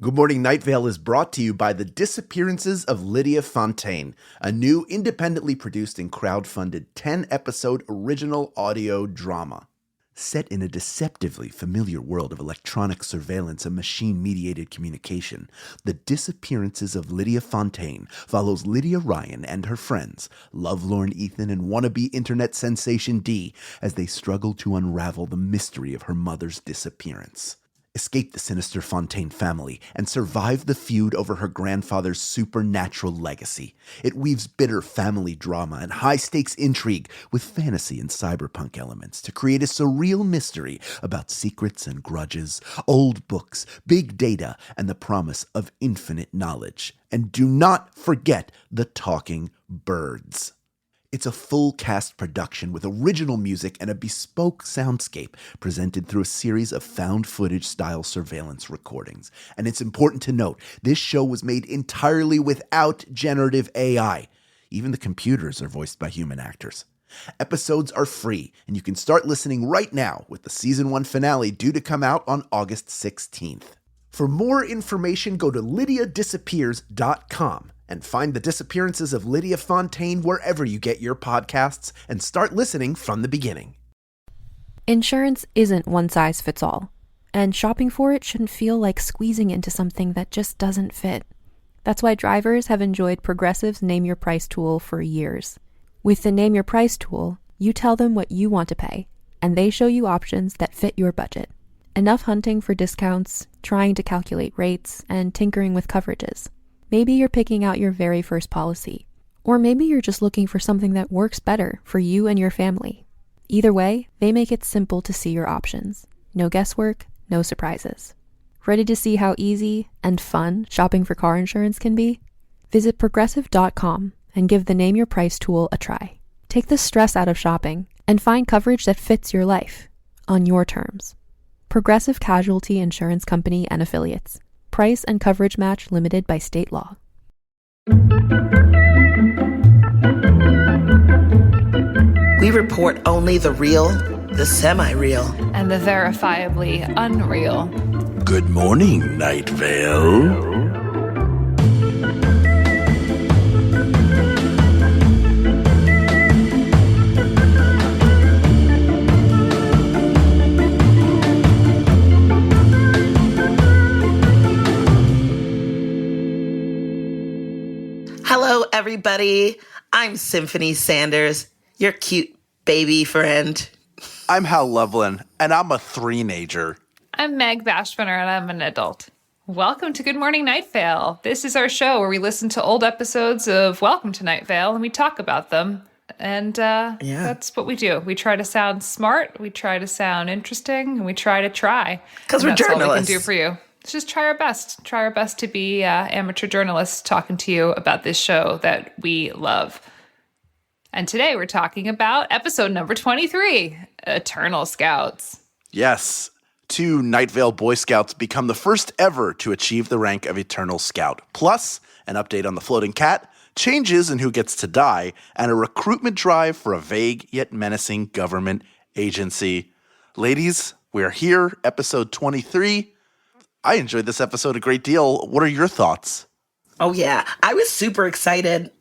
Good Morning Night Vale is brought to you by The Disappearances of Lydia Fontaine, a new independently produced and crowdfunded 10-episode original audio drama. Set in a deceptively familiar world of electronic surveillance and machine-mediated communication, The Disappearances of Lydia Fontaine follows Lydia Ryan and her friends, lovelorn Ethan and wannabe internet sensation Dee, as they struggle to unravel the mystery of her mother's disappearance. Escape the sinister Fontaine family, and survive the feud over her grandfather's supernatural legacy. It weaves bitter family drama and high-stakes intrigue with fantasy and cyberpunk elements to create a surreal mystery about secrets and grudges, old books, big data, and the promise of infinite knowledge. And do not forget the talking birds. It's a full-cast production with original music and a bespoke soundscape presented through a series of found-footage-style surveillance recordings. And it's important to note, this show was made entirely without generative AI. Even the computers are voiced by human actors. Episodes are free, and you can start listening right now with the Season 1 finale due to come out on August 16th. For more information, go to lydiadisappears.com. and find The Disappearances of Lydia Fontaine wherever you get your podcasts and start listening from the beginning. Insurance isn't one size fits all, and shopping for it shouldn't feel like squeezing into something that just doesn't fit. That's why drivers have enjoyed Progressive's Name Your Price tool for years. With the Name Your Price tool, you tell them what you want to pay, and they show you options that fit your budget. Enough hunting for discounts, trying to calculate rates, and tinkering with coverages. Maybe you're picking out your very first policy, or maybe you're just looking for something that works better for you and your family. Either way, they make it simple to see your options. No guesswork, no surprises. Ready to see how easy and fun shopping for car insurance can be? Visit Progressive.com and give the Name Your Price tool a try. Take the stress out of shopping and find coverage that fits your life, on your terms. Progressive Casualty Insurance Company and Affiliates. Price and coverage match limited by state law. We report only the real, the semi-real, and the verifiably unreal. Good morning, Night Vale. Hello, everybody. I'm Symphony Sanders, your cute baby friend. I'm Hal Lublin, and I'm a three-nager. I'm Meg Bashwiner, and I'm an adult. Welcome to Good Morning Night Vale. This is our show where we listen to old episodes of Welcome to Night Vale, and we talk about them. And that's what we do. We try to sound smart, we try to sound interesting, and we try. Because we're journalists. That's all we can do for you. Let's just try our best. Try our best to be amateur journalists talking to you about this show that we love. And today we're talking about episode number 23, Eternal Scouts. Yes, 2 Night Vale Boy Scouts become the first ever to achieve the rank of Eternal Scout. Plus, an update on the floating cat, changes in who gets to die, and a recruitment drive for a vague yet menacing government agency. Ladies, we're here, episode 23. I enjoyed this episode a great deal. What are your thoughts? Oh, yeah. I was super excited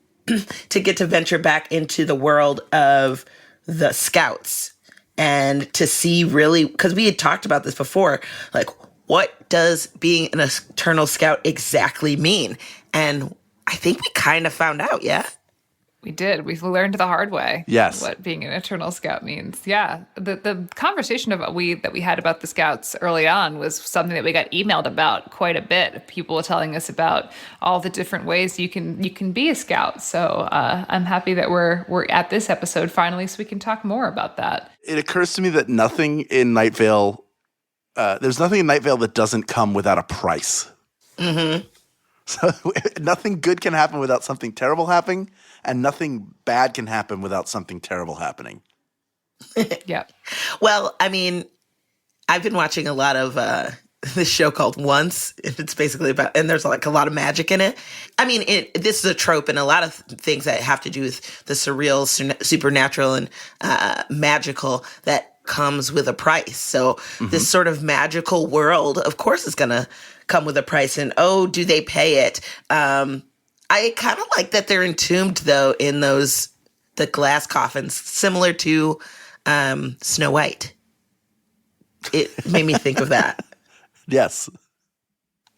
to get to venture back into the world of the Scouts and to see really, because we had talked about this before, like, what does being an Eternal Scout exactly mean? And I think we kind of found out, yeah? We did. We've learned the hard way. Yes. What being an Eternal Scout means. Yeah. The conversation that we had about the Scouts early on was something that we got emailed about quite a bit. People were telling us about all the different ways you can be a Scout. So I'm happy that we're at this episode finally, so we can talk more about that. It occurs to me that nothing in Night Vale, there's nothing in Night Vale that doesn't come without a price. Mm-hmm. So nothing good can happen without something terrible happening, and nothing bad can happen without something terrible happening. Yeah. Well, I mean, I've been watching a lot of this show called Once. It's basically about, and there's like a lot of magic in it. I mean, this is a trope in a lot of things that have to do with the surreal, supernatural, and magical that comes with a price. So this sort of magical world, of course, is going to come with a price, and oh, do they pay it? I kind of like that they're entombed though in the glass coffins, similar to Snow White. It made me think of that. Yes.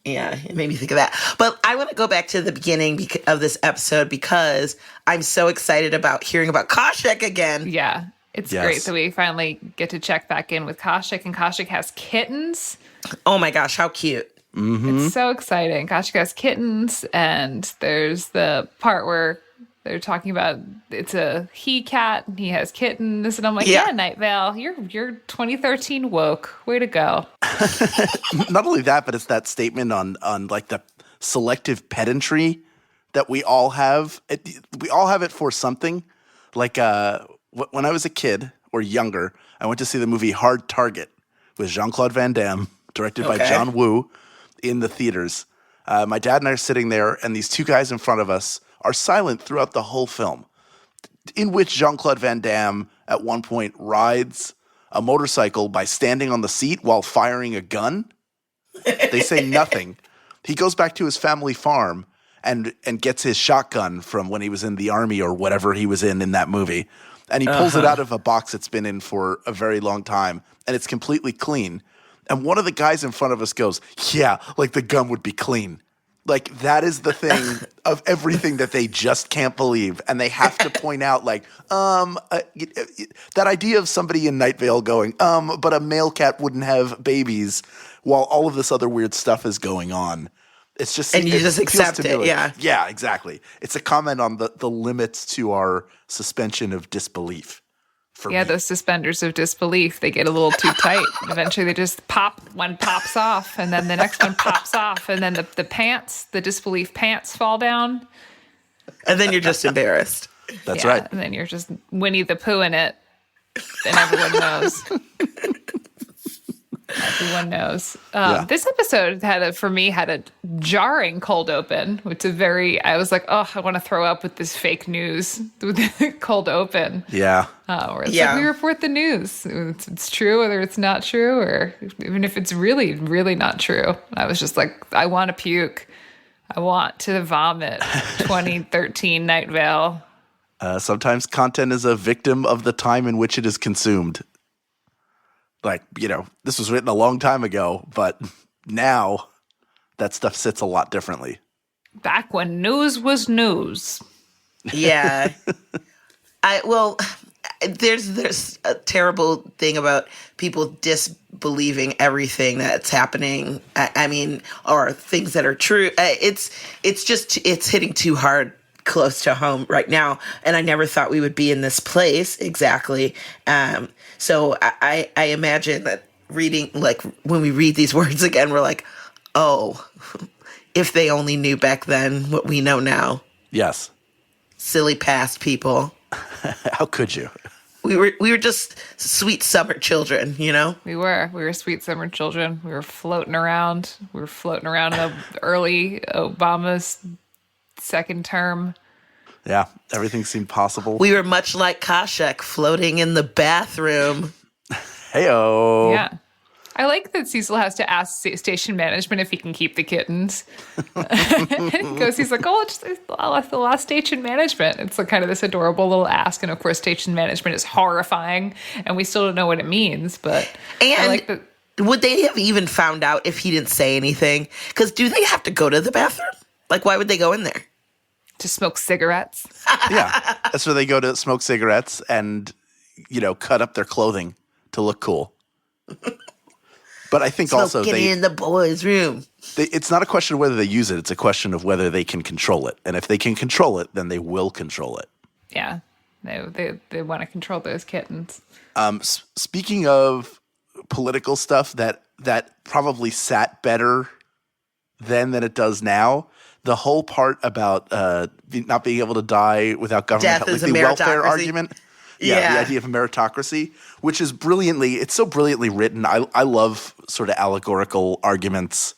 Yeah, it made me think of that. But I want to go back to the beginning of this episode because I'm so excited about hearing about Koscheck again. Yeah, it's great that we finally get to check back in with Koscheck, and Koscheck has kittens. Oh my gosh, how cute. Mm-hmm. It's so exciting. Koscheck has kittens, and there's the part where they're talking about it's a he cat and he has kittens, and I'm like, yeah, Night Vale, you're 2013 woke. Way to go. Not only that, but it's that statement on like the selective pedantry that we all have. We all have it for something. Like when I was a kid or younger, I went to see the movie Hard Target with Jean-Claude Van Damme, directed by John Woo, in the theaters. My dad and I are sitting there, and these two guys in front of us are silent throughout the whole film, in which Jean-Claude Van Damme at one point rides a motorcycle by standing on the seat while firing a gun. They say nothing. He goes back to his family farm and gets his shotgun from when he was in the army or whatever he was in that movie. And he pulls it out of a box it's been in for a very long time, and it's completely clean. And one of the guys in front of us goes, yeah, like the gun would be clean. Like, that is the thing of everything that they just can't believe. And they have to point out, like, that idea of somebody in Night Vale going, but a male cat wouldn't have babies while all of this other weird stuff is going on. It's just, and you just accept it, yeah. Yeah, exactly. It's a comment on the limits to our suspension of disbelief. Yeah, those suspenders of disbelief, they get a little too tight. Eventually they just pop, one pops off, and then the next one pops off, and then the pants, the disbelief pants fall down. And then you're just embarrassed. That's right. And then you're just Winnie the Pooh in it, and everyone knows. Everyone knows. This episode had a jarring cold open, which is I was like, oh, I want to throw up with this fake news with the cold open. Yeah. Where it's like, we report the news. It's true, whether it's not true, or even if it's really, really not true. I was just like, I want to puke. I want to vomit. 2013 Night Vale. Sometimes content is a victim of the time in which it is consumed. Like, this was written a long time ago, but now that stuff sits a lot differently. Back when news was news. Yeah. There's a terrible thing about people disbelieving everything that's happening. I mean, or things that are true. It's hitting too hard close to home right now, and I never thought we would be in this place exactly. So I imagine that reading, like when we read these words again, we're like, oh, if they only knew back then what we know now. Yes. Silly past people. How could you? We were just sweet summer children, We were sweet summer children. We were floating around. In the early Obama's second term. Yeah, everything seemed possible. We were much like Koscheck, floating in the bathroom. Heyo. Yeah. I like that Cecil has to ask station management if he can keep the kittens. He's like, I'll the last station management. It's like kind of this adorable little ask. And of course, station management is horrifying, and we still don't know what it means. But I like that. Would they have even found out if he didn't say anything? Because do they have to go to the bathroom? Like, why would they go in there? To smoke cigarettes. Yeah. That's where they go to smoke cigarettes and, cut up their clothing to look cool. But I think also getting in the boys' room. It's not a question of whether they use it. It's a question of whether they can control it. And if they can control it, then they will control it. Yeah. They want to control those kittens. Speaking of political stuff that probably sat better then than it does now, the whole part about not being able to die without government, like the welfare argument. Yeah, the idea of meritocracy, which is it's so brilliantly written. I love sort of allegorical arguments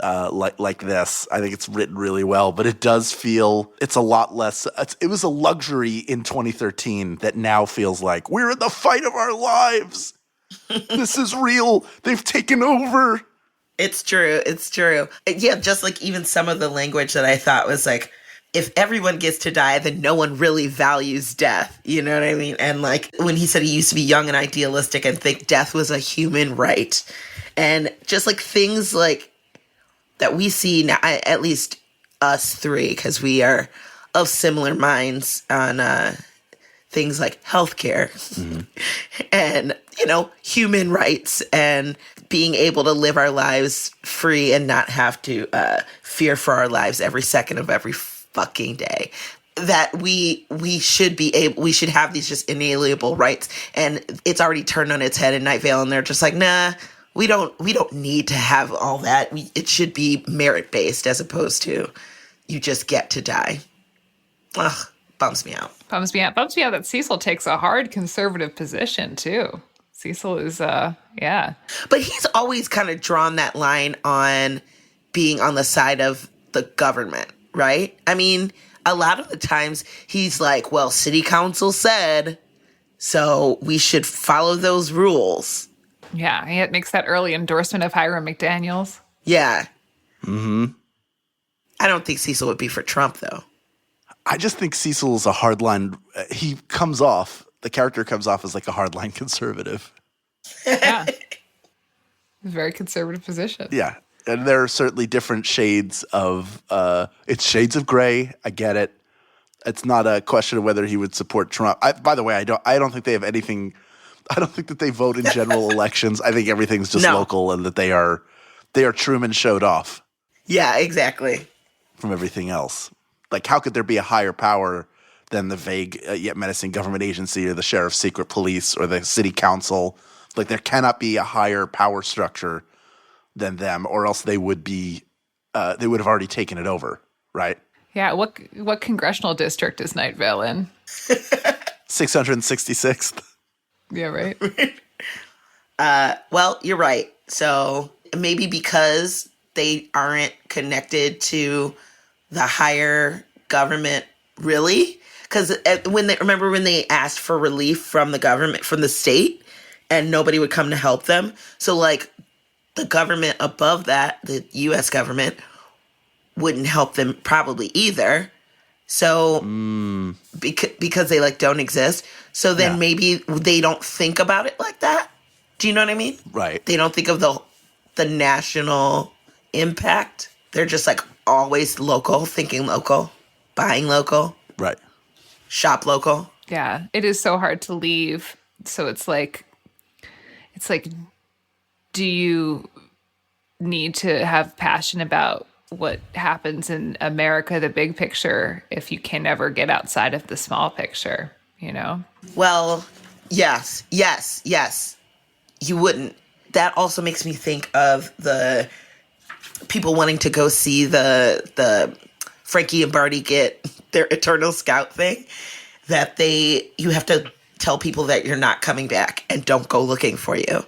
like this. I think it's written really well, but it does feel it's a lot less. It was a luxury in 2013 that now feels like we're in the fight of our lives. This is real. They've taken over. It's true. It's true. Yeah, just like even some of the language that I thought was like, if everyone gets to die, then no one really values death. You know what I mean? And like when he said he used to be young and idealistic and think death was a human right. And just like things like that we see now, at least us three, because we are of similar minds on things like healthcare and, human rights and being able to live our lives free and not have to fear for our lives every second of every fucking day. That we should have these just inalienable rights, and it's already turned on its head in Night Vale, and they're just like, nah, we don't need to have all that. It should be merit based as opposed to you just get to die. Ugh, bums me out. Bums me out that Cecil takes a hard conservative position too. Cecil is, yeah. But he's always kind of drawn that line on being on the side of the government, right? I mean, a lot of the times he's like, well, city council said, so we should follow those rules. Yeah, he makes that early endorsement of Hiram McDaniels. Yeah. Mm-hmm. I don't think Cecil would be for Trump, though. I just think Cecil's a hardline. The character comes off as like a hardline conservative. Yeah. Very conservative position. Yeah. And there are certainly different shades of, it's shades of gray. I get it. It's not a question of whether he would support Trump. By the way, I don't think they have anything. I don't think that they vote in general elections. I think everything's just local, and that they are Truman showed off. Yeah, exactly. From everything else. Like, how could there be a higher power than the vague yet menacing government agency or the sheriff's secret police or the city council? Like, there cannot be a higher power structure than them, or else they would be they would have already taken it over, right? Yeah. What congressional district is Night Vale in? 666th. Yeah, right. Well, you're right. So maybe because they aren't connected to the higher government, really? Because when they asked for relief from the government, from the state, and nobody would come to help them. So like the government above that, the U.S. government, wouldn't help them probably either. So because they like don't exist. So then maybe they don't think about it like that. Do you know what I mean? Right. They don't think of the national impact. They're just like always local, thinking local, buying local. Right. Shop local. Yeah. It is so hard to leave. So it's like, do you need to have passion about what happens in America, the big picture, if you can never get outside of the small picture, Well, yes. You wouldn't. That also makes me think of the people wanting to go see the Frankie and Barty get their Eternal Scout thing, that you have to tell people that you're not coming back and don't go looking for you.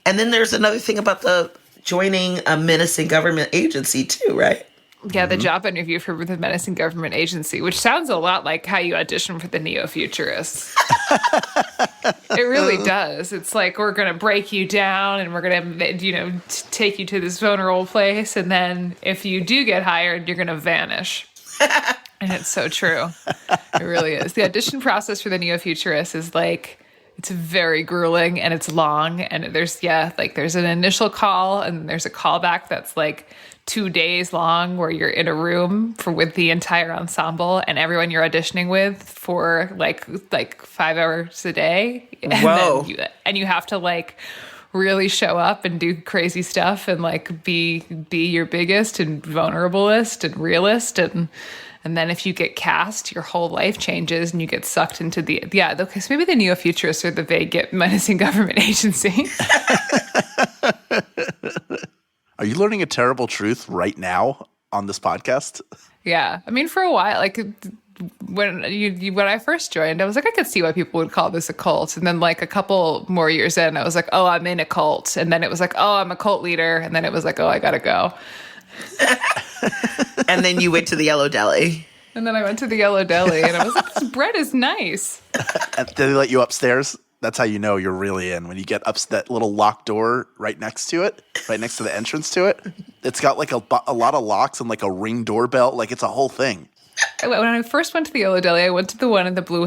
And then there's another thing about the joining a menacing government agency too, right? Yeah, the job interview for the menacing government agency, which sounds a lot like how you audition for the neo-futurists. It really does. It's like, we're going to break you down and we're going to, take you to this vulnerable place. And then if you do get hired, you're going to vanish. And it's so true. It really is. The audition process for the neo-futurists is like, it's very grueling and it's long. And there's an initial call and there's a callback that's like 2 days long where you're in a room with the entire ensemble and everyone you're auditioning with for like 5 hours a day. Whoa. And you have to like really show up and do crazy stuff and like be your biggest and vulnerablest and realist. And then if you get cast, your whole life changes and you get sucked into okay, so maybe the neo-futurists are the vague menacing government agency. Are you learning a terrible truth right now on this podcast? Yeah. I mean, for a while, like when I first joined, I was like, I could see why people would call this a cult. And then like a couple more years in, I was like, oh, I'm in a cult. And then it was like, oh, I'm a cult leader. And then it was like, oh, I got to go. And then you went to the Yellow Deli. And then I went to the Yellow Deli and I was like, this bread is nice. Did they let you upstairs? That's how you know you're really in. When you get up to that little locked door right next to it, right next to the entrance to it. It's got like a lot of locks and like a Ring doorbell. Like it's a whole thing. When I first went to the Yellow Deli, I went to the one in the Blue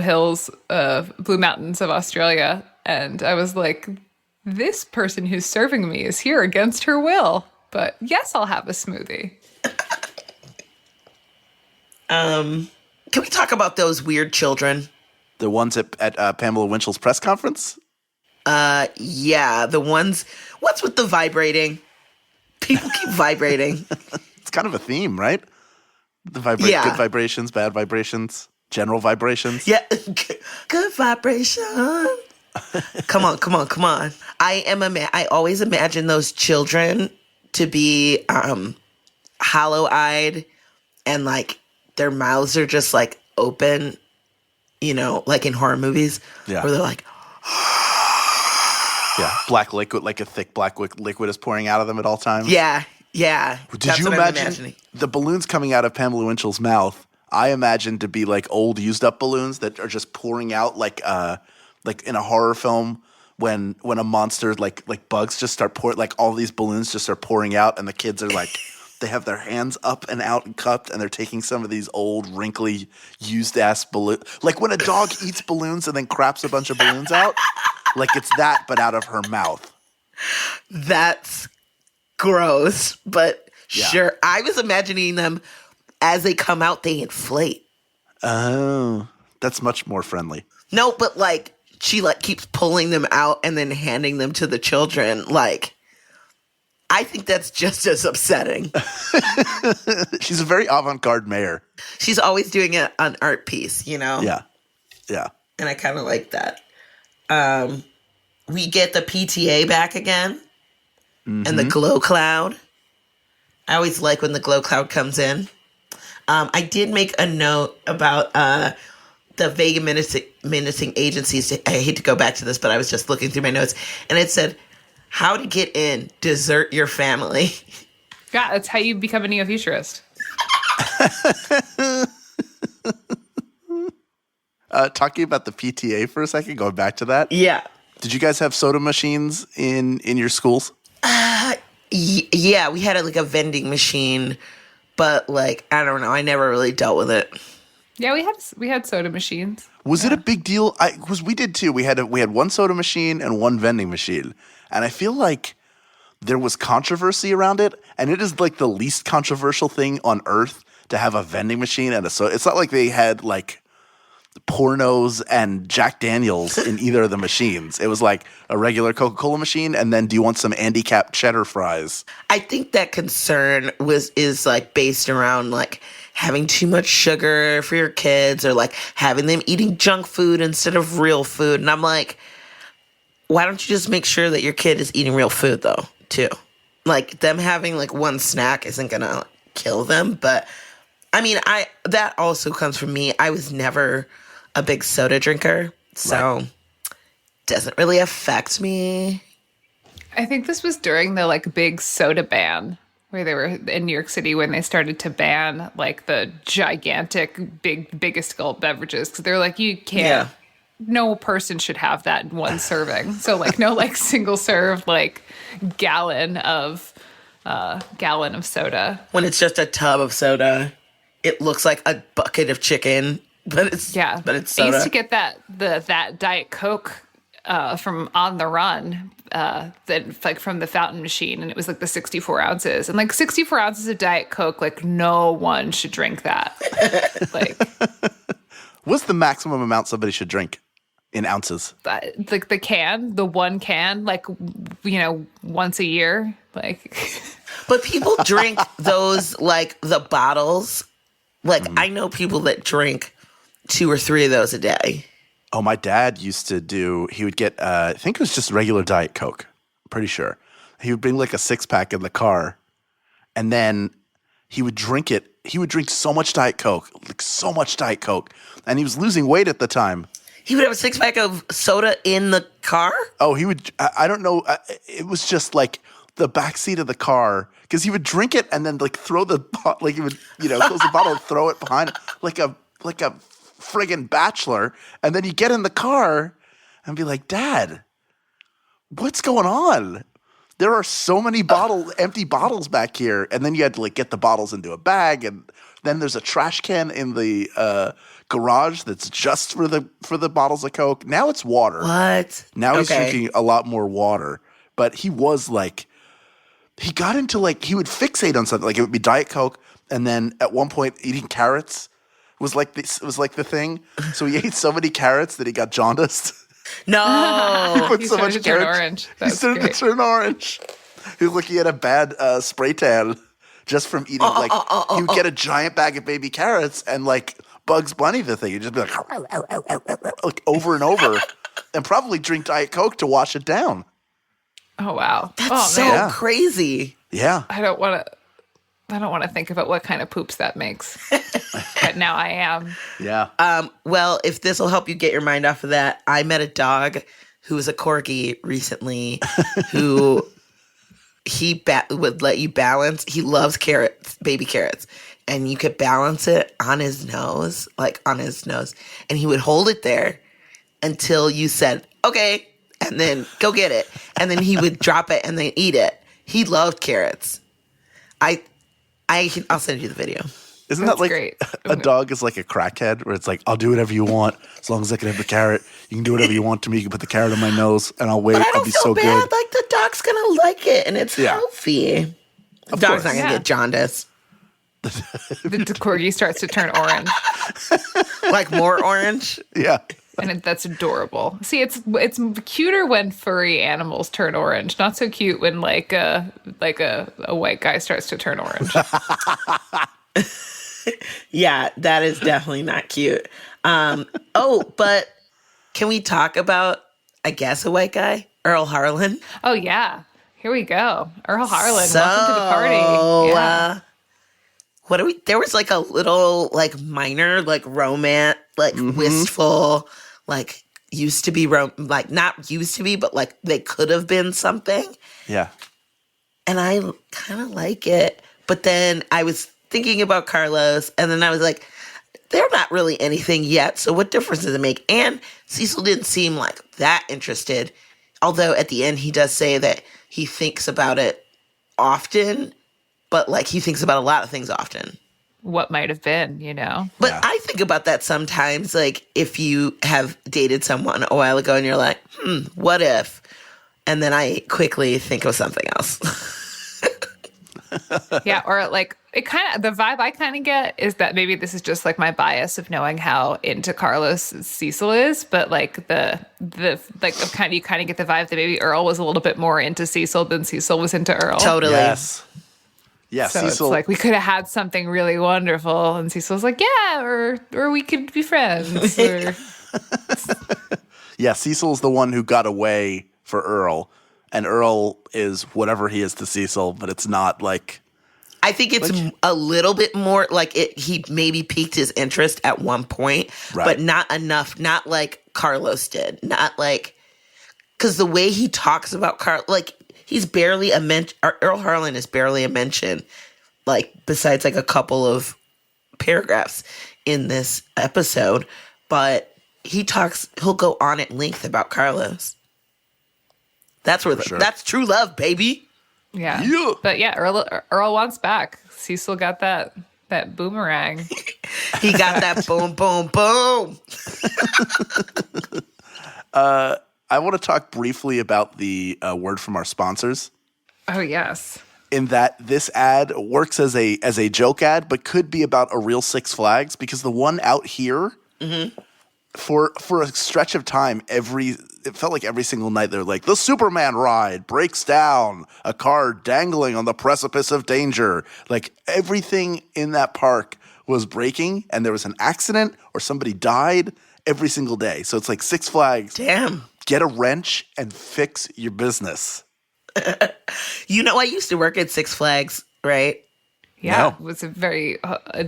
Mountains of Australia, and I was like, this person who's serving me is here against her will. But yes, I'll have a smoothie. Can we talk about those weird children? The ones at Pamela Winchell's press conference? Yeah, the ones. What's with the vibrating? People keep vibrating. It's kind of a theme, right? Good vibrations, bad vibrations, general vibrations. Yeah, good vibration. Come on. I always imagine those children to be hollow-eyed and like their mouths are just like open, you know, like in horror movies. Yeah. Where they're like, yeah, black liquid, like a thick black liquid is pouring out of them at all times. Yeah. Did you imagine the balloons coming out of Pamela Winchell's mouth? I imagine to be like old used up balloons that are just pouring out like in a horror film when a monster like bugs just start pouring, like all these balloons just start pouring out, and the kids are like they have their hands up and out and cupped, and they're taking some of these old wrinkly used ass balloons, like when a dog eats balloons and then craps a bunch of balloons out. Like it's that, but out of her mouth. That's gross, but yeah. Sure. I was imagining them as they come out, they inflate. Oh, that's much more friendly. No, but like she like keeps pulling them out and then handing them to the children. Like, I think that's just as upsetting. She's a very avant-garde mayor. She's always doing an art piece, you know? Yeah. And I kind of like that. We get the PTA back again. Mm-hmm. And the glow cloud. I always like when the glow cloud comes in. I did make a note about the Vega menacing agencies. I hate to go back to this, but I was just looking through my notes. And it said, how to get in, desert your family. Yeah, that's how you become a neo-futurist. Talking about the PTA for a second, going back to that. Yeah. Did you guys have soda machines in your schools? Yeah, we had a vending machine, but like I don't know, I never really dealt with it. Yeah, we had soda machines. Was it a big deal? Because we did too. We had one soda machine and one vending machine, and I feel like there was controversy around it, and it is like the least controversial thing on earth to have a vending machine and a soda. It's not like they had like pornos and Jack Daniels in either of the machines. It was like a regular Coca-Cola machine, and then do you want some handicapped cheddar fries? I think that concern is like based around like having too much sugar for your kids, or like having them eating junk food instead of real food. And I'm like, why don't you just make sure that your kid is eating real food though, too? Like them having like one snack isn't gonna kill them. But I mean, that also comes from me. I was never a big soda drinker, so doesn't really affect me. I think this was during the like big soda ban, where they were in New York City when they started to ban like the gigantic biggest gulp beverages, because they're like, you can't, no person should have that in one serving. So like no like single serve like gallon of soda. When it's just a tub of soda, it looks like a bucket of chicken. But it's soda. I used to get that Diet Coke from On the Run, that like from the fountain machine, and it was like the 64 ounces, and like 64 ounces of Diet Coke, like no one should drink that. Like, what's the maximum amount somebody should drink in ounces? Like the one can, like, you know, once a year, like. But people drink those like the bottles. Like I know people that drink 2 or 3 of those a day. Oh, my dad used to he would get, I think it was just regular Diet Coke. I'm pretty sure. He would bring like a 6-pack in the car, and then he would drink it. He would drink so much Diet Coke, and he was losing weight at the time. He would have a 6-pack of soda in the car? Oh, he would, I don't know. It was just like the backseat of the car, because he would drink it and then like throw the, like he would, you know, close the bottle and throw it behind like a friggin' bachelor, and then you get in the car, and be like, Dad, what's going on? There are so many empty bottles back here. And then you had to like get the bottles into a bag, and then there's a trash can in the garage that's just for the bottles of Coke. Now it's water. What? Now he's drinking a lot more water. But he was like, he got into like, he would fixate on something. Like it would be Diet Coke, and then at one point eating carrots was like the thing. So he ate so many carrots that he got jaundiced. No. He put He so started much to turn carrots. orange. He That's started great. to turn orange. He was like he had a bad spray tan just from eating he would get a giant bag of baby carrots and like Bugs Bunny the thing. He'd just be like over and over and probably drink Diet Coke to wash it down. Oh wow. That's so crazy. Yeah. I don't want to think about what kind of poops that makes. But now I am. Yeah. Well, if this will help you get your mind off of that, I met a dog who was a corgi recently who would let you balance. He loves carrots, baby carrots. And you could balance it on his nose, and he would hold it there until you said, okay, and then go get it. And then he would drop it and then eat it. He loved carrots. I'll send you the video. Isn't That's that like great. a dog is like a crackhead where it's like, I'll do whatever you want as long as I can have the carrot. You can do whatever you want to me. You can put the carrot on my nose and I'll wait. But I I'll don't be feel so bad. good. Like the dog's gonna like it, and it's healthy. The dog's course. not gonna get jaundice. The corgi starts to turn orange, Like more orange. Yeah. and that's adorable. See, it's cuter when furry animals turn orange. Not so cute when like a white guy starts to turn orange. Yeah, that is definitely not cute. But can we talk about, I guess, a white guy, Earl Harlan? Oh yeah, here we go. Earl Harlan, welcome to the party. Yeah. What are we? There was like a little like minor like romance, like wistful, like used to be like not used to be, but like they could have been something. Yeah. And I kind of like it. But then I was thinking about Carlos, and then I was like, they're not really anything yet. So what difference does it make? And Cecil didn't seem like that interested. Although at the end he does say that he thinks about it often, but like he thinks about a lot of things often. What might have been, you know? But I think about that sometimes, like if you have dated someone a while ago and you're like, what if? And then I quickly think of something else. Yeah, or like it kind of, the vibe I kind of get is that maybe this is just like my bias of knowing how into Carlos Cecil is, but like the like you kind of get the vibe that maybe Earl was a little bit more into Cecil than Cecil was into Earl. Totally. Yes. Yeah, So Cecil. it's like we could have had something really wonderful, and Cecil's like, yeah, or we could be friends. Or... Yeah, Cecil's the one who got away for Earl, and Earl is whatever he is to Cecil, but it's not like... I think it's a little bit more like he maybe piqued his interest at one point, but not enough. Not like Carlos did. Not like... Because the way he talks about Carlos... Like, he's barely a mention... Earl Harlan is barely a mention, like, besides like a couple of paragraphs in this episode. But he'll go on at length about Carlos. That's where that's true love, baby. Yeah. Yeah. But yeah, Earl wants back. Cecil got that boomerang. He got that boom, boom, boom. I want to talk briefly about the word from our sponsors. Oh yes. In that this ad works as a joke ad, but could be about a real Six Flags, because the one out here, for a stretch of time, it felt like every single night they're like, the Superman ride breaks down, a car dangling on the precipice of danger. Like everything in that park was breaking, and there was an accident or somebody died every single day. So it's like Six Flags. Damn. Get a wrench and fix your business. You know, I used to work at Six Flags, right? Yeah, No. it was a very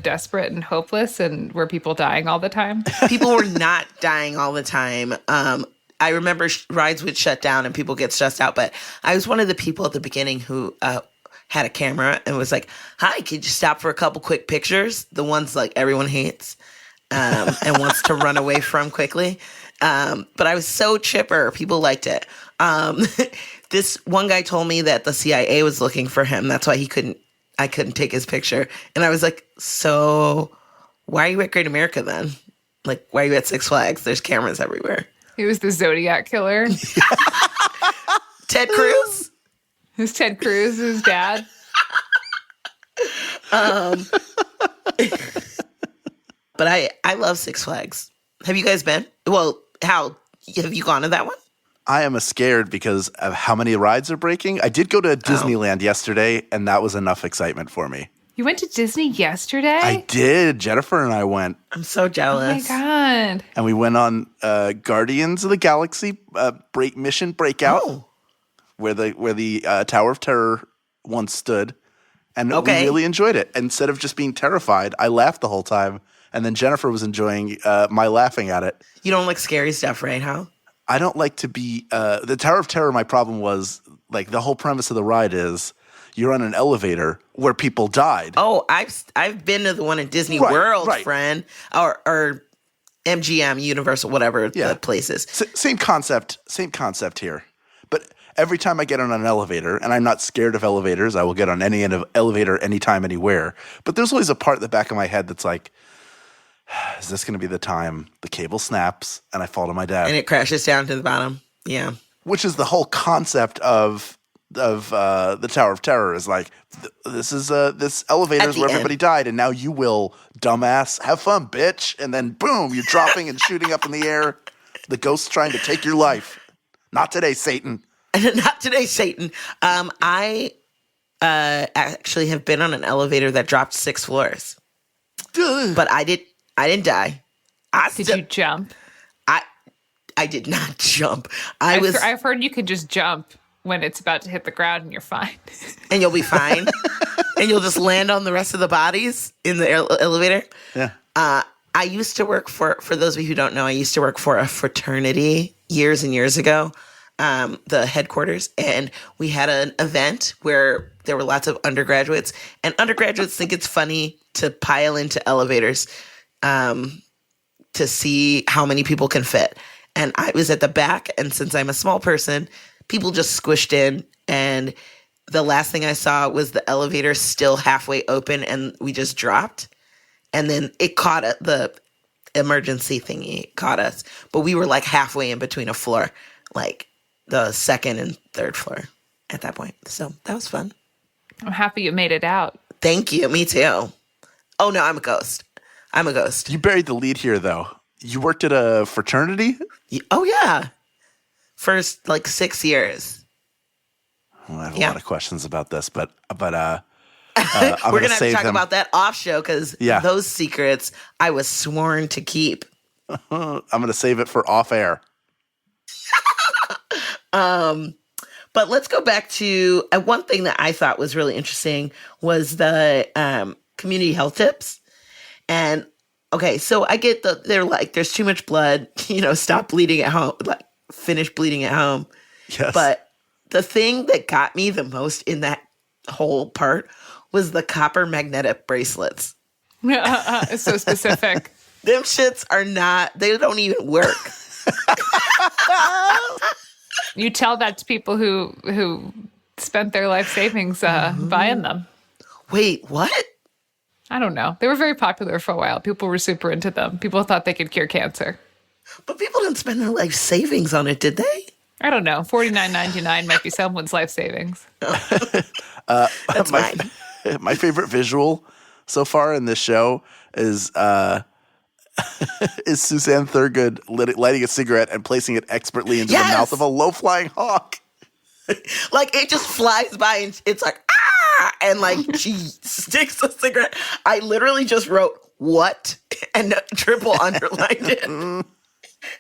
desperate and hopeless, and were people dying all the time? People were not dying all the time. I remember rides would shut down and people get stressed out, but I was one of the people at the beginning who had a camera and was like, hi, could you stop for a couple quick pictures? The ones like everyone hates and wants to run away from quickly. But I was so chipper. People liked it. This one guy told me that the CIA was looking for him. That's why I couldn't take his picture. And I was like, so why are you at Great America then? Like, why are you at Six Flags? There's cameras everywhere. He was the Zodiac killer. Ted Cruz? Who's Ted Cruz, his dad? But I love Six Flags. Have you guys been? Well, have you gone to that one? I am scared because of how many rides are breaking. I did go to Disneyland yesterday, and that was enough excitement for me. You went to Disney yesterday? I did. Jennifer and I went. I'm so jealous. Oh, my God. And we went on Guardians of the Galaxy Mission Breakout, where the Tower of Terror once stood. And we really enjoyed it. Instead of just being terrified, I laughed the whole time. And then Jennifer was enjoying my laughing at it. You don't like scary stuff, right, Hal? I don't like to be the Tower of Terror. My problem was, like, the whole premise of the ride is you're on an elevator where people died. Oh, I've been to the one in Disney World, friend, or MGM, Universal, whatever the place is. Same concept here. But every time I get on an elevator, and I'm not scared of elevators, I will get on any elevator anytime, anywhere. But there's always a part in the back of my head that's like, is this going to be the time the cable snaps and I fall to my death? And it crashes down to the bottom. Yeah. Which is the whole concept of the Tower of Terror is like, this elevator is where everybody died, and now you will, dumbass, have fun, bitch. And then boom, you're dropping and shooting up in the air. The ghost's trying to take your life. Not today, Satan. Not today, Satan. I actually have been on an elevator that dropped 6 floors. But I didn't die. Did you jump? I did not jump. I've heard you could just jump when it's about to hit the ground and you're fine. And you'll be fine. And you'll just land on the rest of the bodies in the elevator. Yeah. I used to work for those of you who don't know, I used to work for a fraternity years and years ago, the headquarters. And we had an event where there were lots of undergraduates. And undergraduates think it's funny to pile into elevators to see how many people can fit. And I was at the back, and since I'm a small person, people just squished in, and the last thing I saw was the elevator still halfway open, and we just dropped. And then it caught the emergency thingy caught us. But we were like halfway in between a floor, like the second and third floor at that point. So that was fun. I'm happy you made it out. Thank you. Me too. Oh, no, I'm a ghost. You buried the lead here, though. You worked at a fraternity? Oh, yeah. For like 6 years. Well, I have a lot of questions about this, but I'm we're gonna have to talk about that off show because those secrets I was sworn to keep. I'm gonna save it for off air. But let's go back to one thing that I thought was really interesting was the community health tips. And okay, so I get they're like, there's too much blood, stop bleeding at home, like finish bleeding at home. Yes. But the thing that got me the most in that whole part was the copper magnetic bracelets. It's so specific. Them shits they don't even work. You tell that to people who spent their life savings buying them. Wait, what? I don't know. They were very popular for a while. People were super into them. People thought they could cure cancer. But people didn't spend their life savings on it, did they? I don't know. $49.99 might be someone's life savings. That's mine. My favorite visual so far in this show is Suzanne Thurgood lighting a cigarette and placing it expertly into the mouth of a low-flying hawk. Like, it just flies by and it's like, ah! And like, she sticks a cigarette. I literally just wrote, what? And triple underlined it. And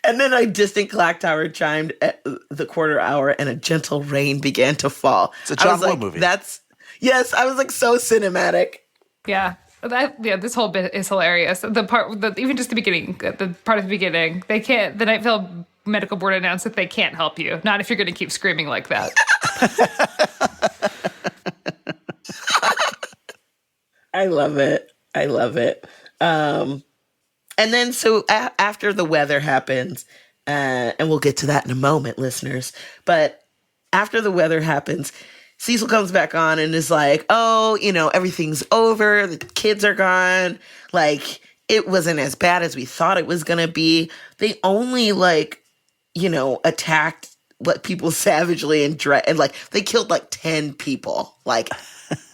then a distant clock tower chimed at the quarter hour and a gentle rain began to fall. It's a John Woo movie. Yes, I was like so cinematic. Yeah. This whole bit is hilarious. The part, even just the beginning, the part of the beginning, the Night Vale Medical Board announced that they can't help you. Not if you're going to keep screaming like that. I love it. And then so after the weather happens And we'll get to that in a moment, listeners. But after the weather happens, Cecil comes back on and is like, oh, everything's over. The kids are gone. Like, it wasn't as bad as we thought it was going to be. They only, attacked people savagely and they killed 10 people.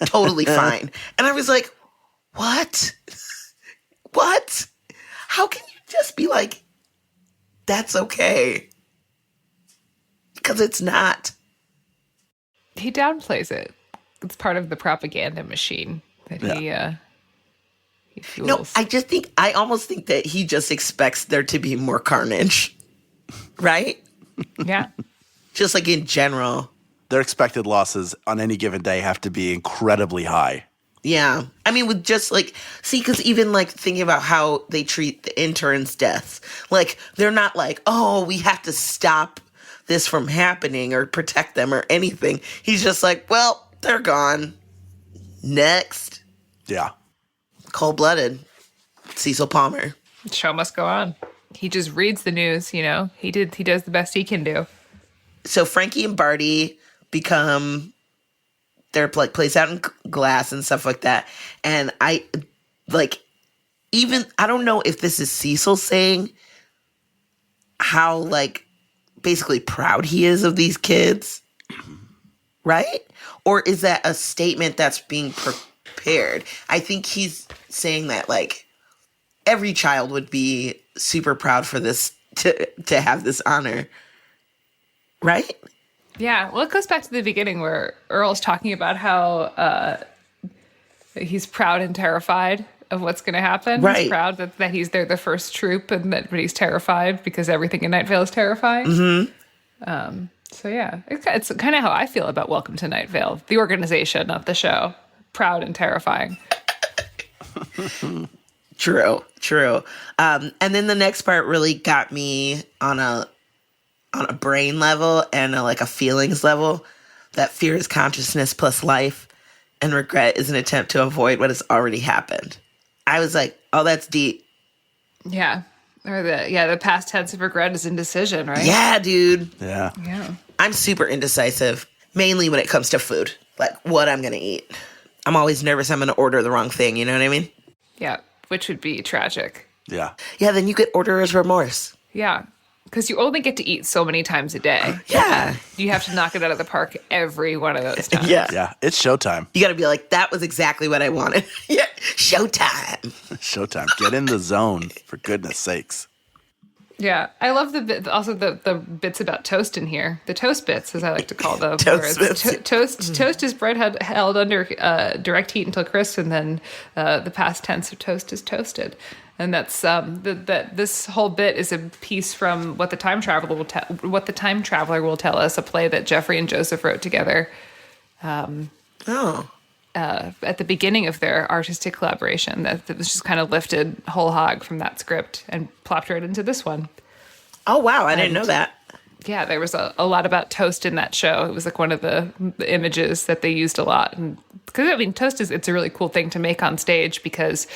Totally fine. And I was like, what? What? How can you just be like, that's okay? Because it's not. He downplays it. It's part of the propaganda machine that he fuels. No, I almost think that he just expects there to be more carnage. Right? Yeah. Just in general. Their expected losses on any given day have to be incredibly high. Yeah. I mean, with just because even thinking about how they treat the interns' deaths, they're not oh, we have to stop this from happening or protect them or anything. He's just well, they're gone. Next. Yeah. Cold-blooded. Cecil Palmer. The show must go on. He just reads the news, He does the best he can do. So Frankie and Barty become their place out in glass and stuff like that. And I don't know if this is Cecil saying how basically proud he is of these kids, right? Or is that a statement that's being prepared? I think he's saying that every child would be super proud for this to have this honor, right? Yeah, well, it goes back to the beginning where Earl's talking about how he's proud and terrified of what's going to happen. Right. He's proud that they're the first troop, but he's terrified because everything in Night Vale is terrifying. Mm-hmm. So yeah, it's kind of how I feel about Welcome to Night Vale, the organization of the show. Proud and terrifying. True. And then the next part really got me on a brain level and a feelings level, that fear is consciousness plus life, and regret is an attempt to avoid what has already happened. I was like, oh, that's deep. Yeah. Or the past tense of regret is indecision, right? Yeah, dude. Yeah. I'm super indecisive, mainly when it comes to food, what I'm going to eat. I'm always nervous I'm going to order the wrong thing, you know what I mean? Yeah, which would be tragic. Yeah. Yeah, then you get orderer's remorse. Yeah. Because you only get to eat so many times a day. Yeah. You have to knock it out of the park every one of those times. Yeah. Yeah. It's showtime. You got to be like, that was exactly what I wanted. Yeah. Showtime. Showtime. Get in the zone, for goodness sakes. Yeah. I love the bits about toast in here. The toast bits, as I like to call them. Toast bits. Toast is bread held under direct heat until crisp, and then the past tense of toast is toasted. And that's this whole bit is a piece from what the time traveler will tell us, a play that Jeffrey and Joseph wrote together. At the beginning of their artistic collaboration, that was just kind of lifted whole hog from that script and plopped right into this one. Oh wow, I didn't know that. Yeah, there was a lot about toast in that show. It was one of the images that they used a lot. And because toast it's a really cool thing to make on stage because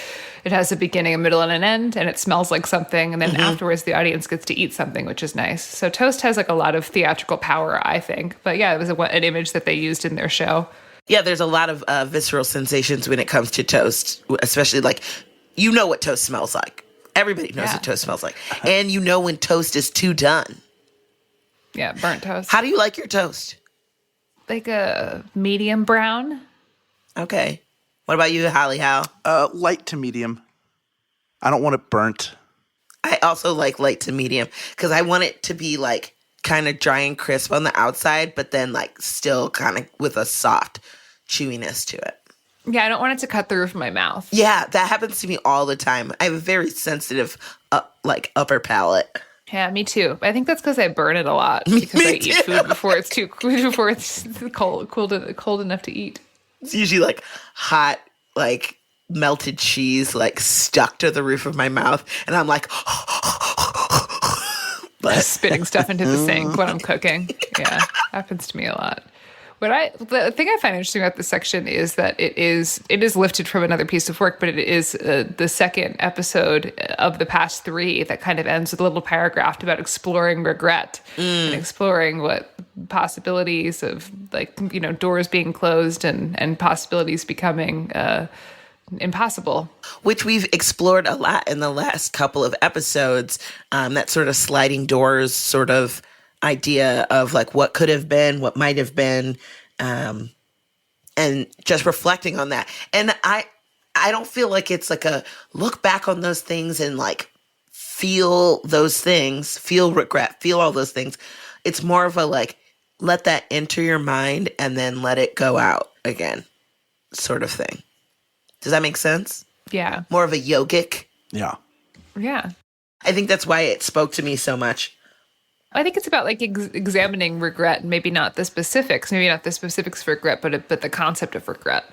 it has a beginning, a middle, and an end, and it smells like something. And then afterwards, the audience gets to eat something, which is nice. So toast has a lot of theatrical power, I think. But yeah, it was an image that they used in their show. Yeah, there's a lot of visceral sensations when it comes to toast, especially what toast smells like. Everybody knows what toast smells like. And you know when toast is too done. Yeah, burnt toast. How do you like your toast? Like a medium brown. Okay. What about you, Holly Howe? Light to medium. I don't want it burnt. I also like light to medium because I want it to be kind of dry and crisp on the outside, but then still kind of with a soft chewiness to it. Yeah, I don't want it to cut the roof of my mouth. Yeah, that happens to me all the time. I have a very sensitive upper palate. Yeah, me too. I think that's because I burn it a lot because I eat food before it's cold enough to eat. It's usually hot, melted cheese, stuck to the roof of my mouth, and I'm Just spitting stuff into the sink when I'm cooking. Yeah, happens to me a lot. The thing I find interesting about this section is that it is lifted from another piece of work, but it is the second episode of the past three that kind of ends with a little paragraph about exploring regret and exploring what possibilities of, like, you know, doors being closed and possibilities becoming impossible. Which we've explored a lot in the last couple of episodes, that sort of sliding doors sort of idea of like what could have been, what might have been, and just reflecting on that. And I don't feel like it's like a look back on those things and like feel those things, feel regret, feel all those things. It's more of a like, let that enter your mind and then let it go out again sort of thing. Does that make sense? Yeah. More of a yogic. Yeah. Yeah. I think that's why it spoke to me so much. I think it's about like examining regret, and maybe not the specifics of regret, but the concept of regret,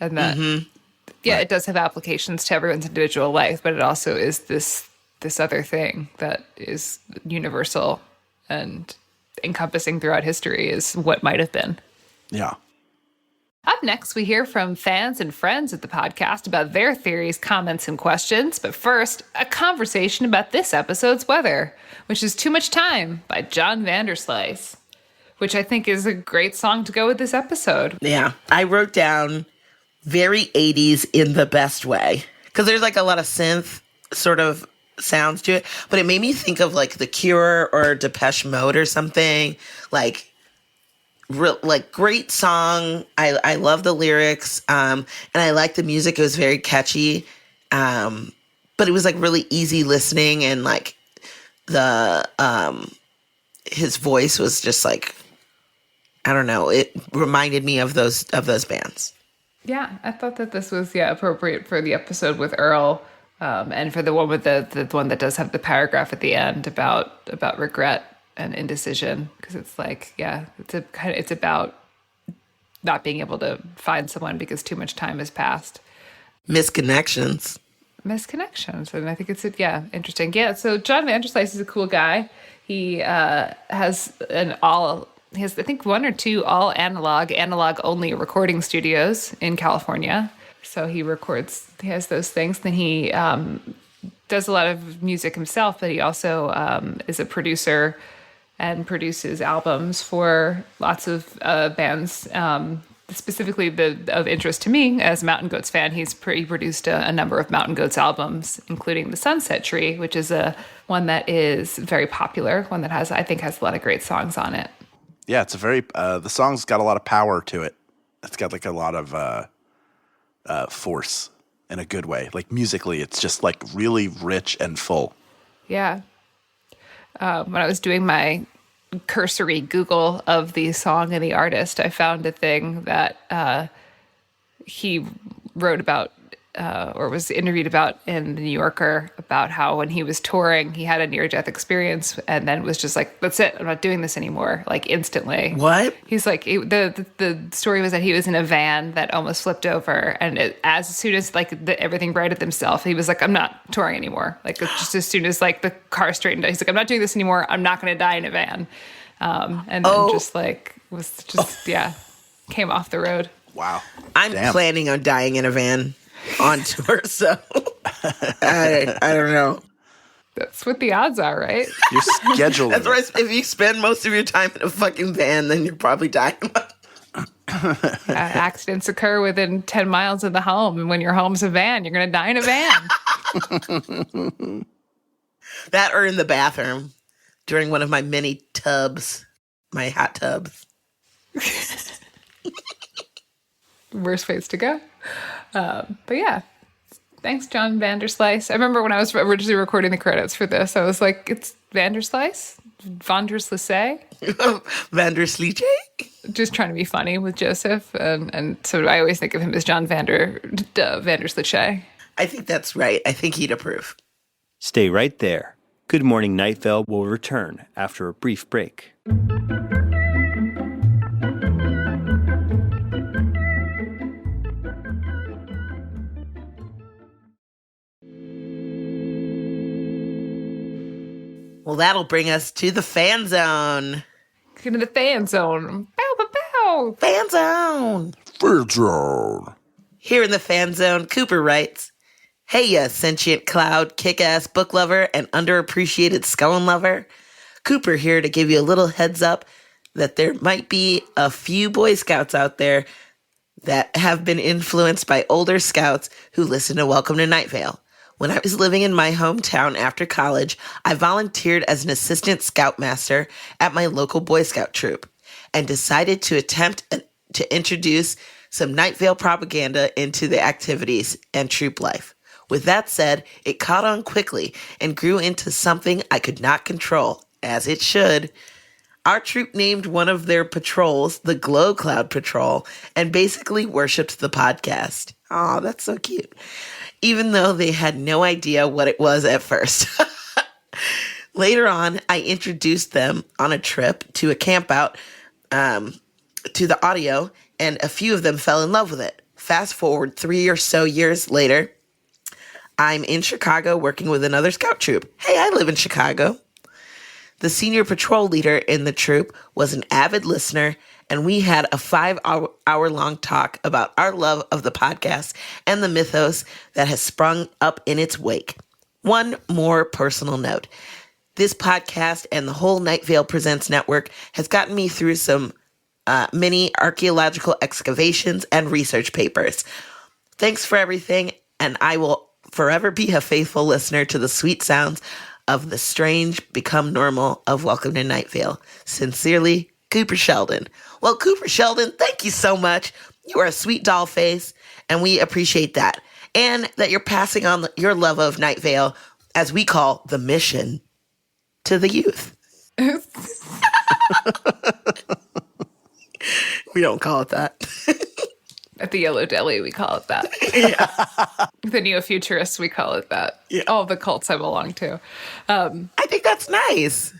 and that it does have applications to everyone's individual life, but it also is this other thing that is universal and encompassing throughout history, is what might have been. Yeah. Up next, we hear from fans and friends of the podcast about their theories, comments, and questions. But first, a conversation about this episode's weather, which is Too Much Time by John Vanderslice, which I think is a great song to go with this episode. Yeah, I wrote down very 80s in the best way, because there's like a lot of synth sort of sounds to it, but it made me think of like The Cure or Depeche Mode or something. Like great song. I love the lyrics, and I like the music. It was very catchy, but it was like really easy listening, and like the his voice was just like, I don't know. It reminded me of those bands. Yeah, I thought that this was appropriate for the episode with Earl, and for the one with the one that does have the paragraph at the end about regret and indecision, because it's like, it's about not being able to find someone because too much time has passed. Misconnections, and I think it's interesting. Yeah, so John Vanderslice is a cool guy. He has I think one or two all analog only recording studios in California. So he has those things. Then he does a lot of music himself, but he also is a producer and produces albums for lots of bands. Specifically, of interest to me as a Mountain Goats fan, he produced a number of Mountain Goats albums, including The Sunset Tree, which is one that is very popular, one that I think has a lot of great songs on it. Yeah, it's a very the song's got a lot of power to it. It's got like a lot of force in a good way. Like musically, it's just like really rich and full. Yeah. When I was doing my cursory Google of the song and the artist, I found a thing that he wrote about or was interviewed about in The New Yorker, about how when he was touring, he had a near-death experience and then was just like, that's it, I'm not doing this anymore, like instantly. What? He's like, the story was that he was in a van that almost flipped over, and as soon as like everything righted himself, he was like, I'm not touring anymore. Like just as soon as like the car straightened out, he's like, I'm not doing this anymore, I'm not going to die in a van. And then came off the road. Wow. I'm planning on dying in a van on tour, so I don't know. That's what the odds are, right? You're scheduling. That's right. If you spend most of your time in a fucking van, then you're probably dying. Accidents occur within 10 miles of the home, and when your home's a van, you're going to die in a van. That or in the bathroom during one of my mini tubs, my hot tubs. Worst place to go. But yeah, thanks, John Vanderslice. I remember when I was originally recording the credits for this, I was like, it's Vanderslice? Vanderslice? Vanderslice? Just trying to be funny with Joseph. And so I always think of him as John Vanderslice. I think that's right. I think he'd approve. Stay right there. Good Morning Night Vale will return after a brief break. Well, that'll bring us to the Fan Zone. Into the Fan Zone. Bow, bow, Zone! Fan Zone! Fan Zone. Here in the Fan Zone, Cooper writes, "Hey, ya sentient cloud, kick-ass book lover, and underappreciated scone lover. Cooper here to give you a little heads up that there might be a few Boy Scouts out there that have been influenced by older scouts who listen to Welcome to Night Vale. When I was living in my hometown after college, I volunteered as an assistant scoutmaster at my local Boy Scout troop and decided to attempt to introduce some Night Vale propaganda into the activities and troop life. With that said, it caught on quickly and grew into something I could not control, as it should. Our troop named one of their patrols the Glow Cloud Patrol and basically worshipped the podcast. Aw, that's so cute. Even though they had no idea what it was at first. Later on, I introduced them on a trip to a camp out to the audio, and a few of them fell in love with it. Fast forward 3 or so years later, I'm in Chicago working with another scout troop. Hey, I live in Chicago. The senior patrol leader in the troop was an avid listener, and we had a 5-hour-long talk about our love of the podcast and the mythos that has sprung up in its wake. One more personal note. This podcast and the whole Night Vale Presents network has gotten me through some mini archaeological excavations and research papers. Thanks for everything, and I will forever be a faithful listener to the sweet sounds of the strange become normal of Welcome to Night Vale. Sincerely, Cooper Sheldon." Well, Cooper Sheldon, thank you so much. You are a sweet doll face, and we appreciate that. And that you're passing on your love of Night Vale, as we call the mission, to the youth. We don't call it that. At the Yellow Deli, we call it that. Yeah. The neo-futurists, we call it that. Yeah. All the cults I belong to. I think that's nice.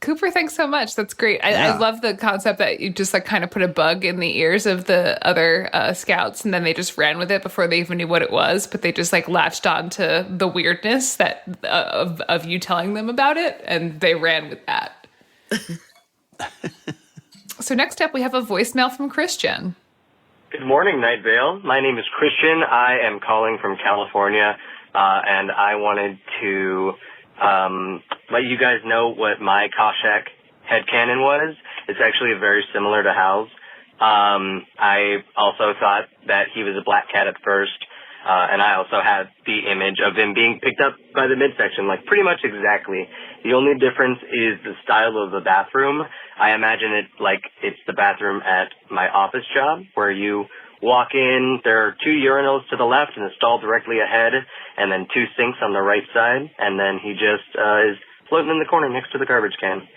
Cooper, thanks so much. That's great. I love the concept that you just kind of put a bug in the ears of the other scouts, and then they just ran with it before they even knew what it was. But they just latched on to the weirdness that of you telling them about it, and they ran with that. So next up, we have a voicemail from Christian. Good morning, Night Vale. My name is Christian. I am calling from California, and I wanted to let you guys know what my Koscheck headcanon was. It's actually very similar to Hal's. I also thought that he was a black cat at first, and I also had the image of him being picked up by the midsection, pretty much exactly. The only difference is the style of the bathroom. I imagine it it's the bathroom at my office job, where you walk in, there are 2 urinals to the left and a stall directly ahead, and then 2 sinks on the right side, and then he just is floating in the corner next to the garbage can.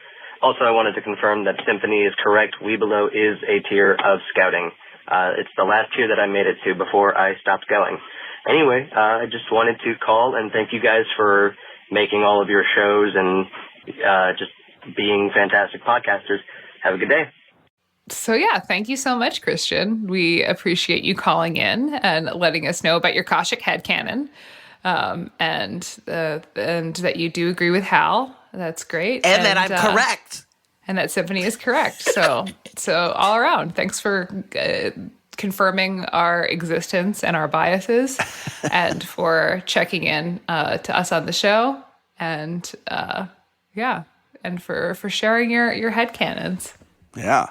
Also, I wanted to confirm that Symphony is correct. Webelow is a tier of scouting. It's the last tier that I made it to before I stopped going. Anyway, I just wanted to call and thank you guys for making all of your shows and just being fantastic podcasters. Have a good day. So yeah, thank you so much, Christian. We appreciate you calling in and letting us know about your Koscheck headcanon, and that you do agree with Hal. That's great. And that I'm correct. And that Symphony is correct. So all around, thanks for confirming our existence and our biases, and for checking in to us on the show, and and for sharing your headcanons. Yeah.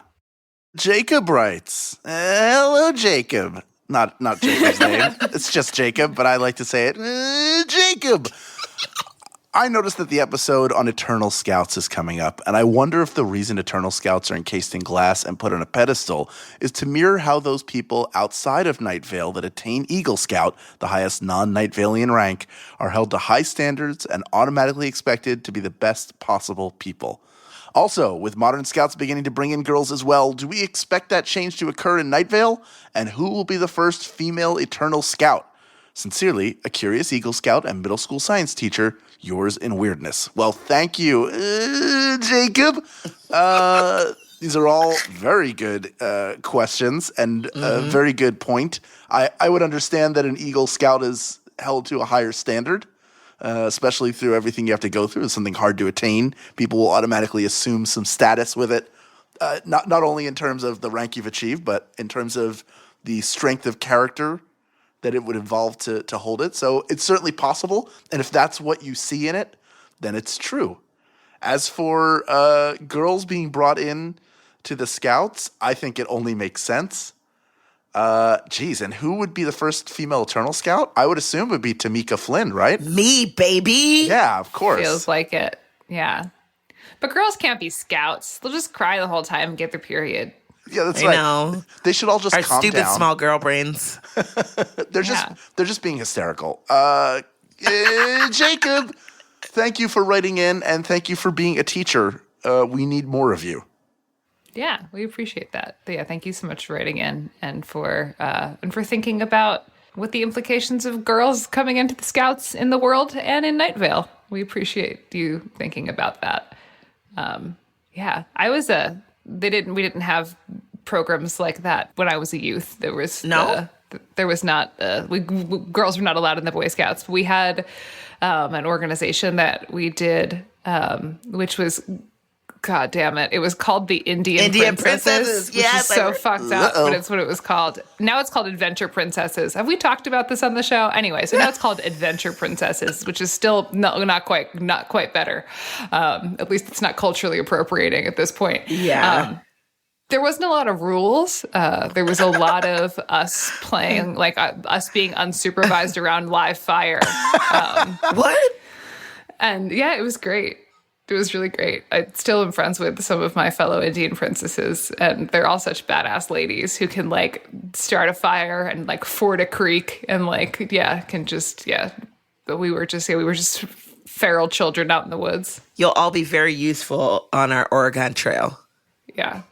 Jacob writes, hello, Jacob. Not Jacob's name. It's just Jacob, but I like to say it. Jacob. I noticed that the episode on Eternal Scouts is coming up, and I wonder if the reason Eternal Scouts are encased in glass and put on a pedestal is to mirror how those people outside of Night Vale that attain Eagle Scout, the highest non-Night Valian rank, are held to high standards and automatically expected to be the best possible people. Also, with modern scouts beginning to bring in girls as well, do we expect that change to occur in Night Vale? And who will be the first female Eternal Scout? Sincerely, a curious Eagle Scout and middle school science teacher, yours in weirdness. Well, thank you, Jacob. These are all very good questions and a very good point. I would understand that an Eagle Scout is held to a higher standard, especially through everything you have to go through. It's something hard to attain. People will automatically assume some status with it. not only in terms of the rank you've achieved, but in terms of the strength of character that it would involve to hold it. So it's certainly possible. And if that's what you see in it, then it's true. As for girls being brought in to the Scouts, I think it only makes sense. And who would be the first female Eternal Scout? I would assume it would be Tamika Flynn, right? Me, baby. Yeah, of course. Feels like it. Yeah. But girls can't be scouts. They'll just cry the whole time and get their period. Yeah, that's I right. know. They should all just Our calm stupid down. small girl brains. They're just being hysterical. Jacob, thank you for writing in, and thank you for being a teacher. We need more of you. Yeah, we appreciate that. But yeah, thank you so much for writing in and for thinking about what the implications of girls coming into the Scouts in the world and in Night Vale. We appreciate you thinking about that. We didn't have programs like that when I was a youth. There was girls were not allowed in the Boy Scouts. We had an organization that we did, which was, God damn it, it was called the Indian Princesses. Which is so fucked up, but it's what it was called. Now it's called Adventure Princesses. Have we talked about this on the show? Anyway, so now it's called Adventure Princesses, which is still not quite better. At least it's not culturally appropriating at this point. Yeah. There wasn't a lot of rules. There was a lot of us playing, like us being unsupervised around live fire. What? And yeah, it was great. It was really great. I still am friends with some of my fellow Indian princesses, and they're all such badass ladies who can like start a fire and like ford a creek and But we were just feral children out in the woods. You'll all be very useful on our Oregon Trail. Yeah.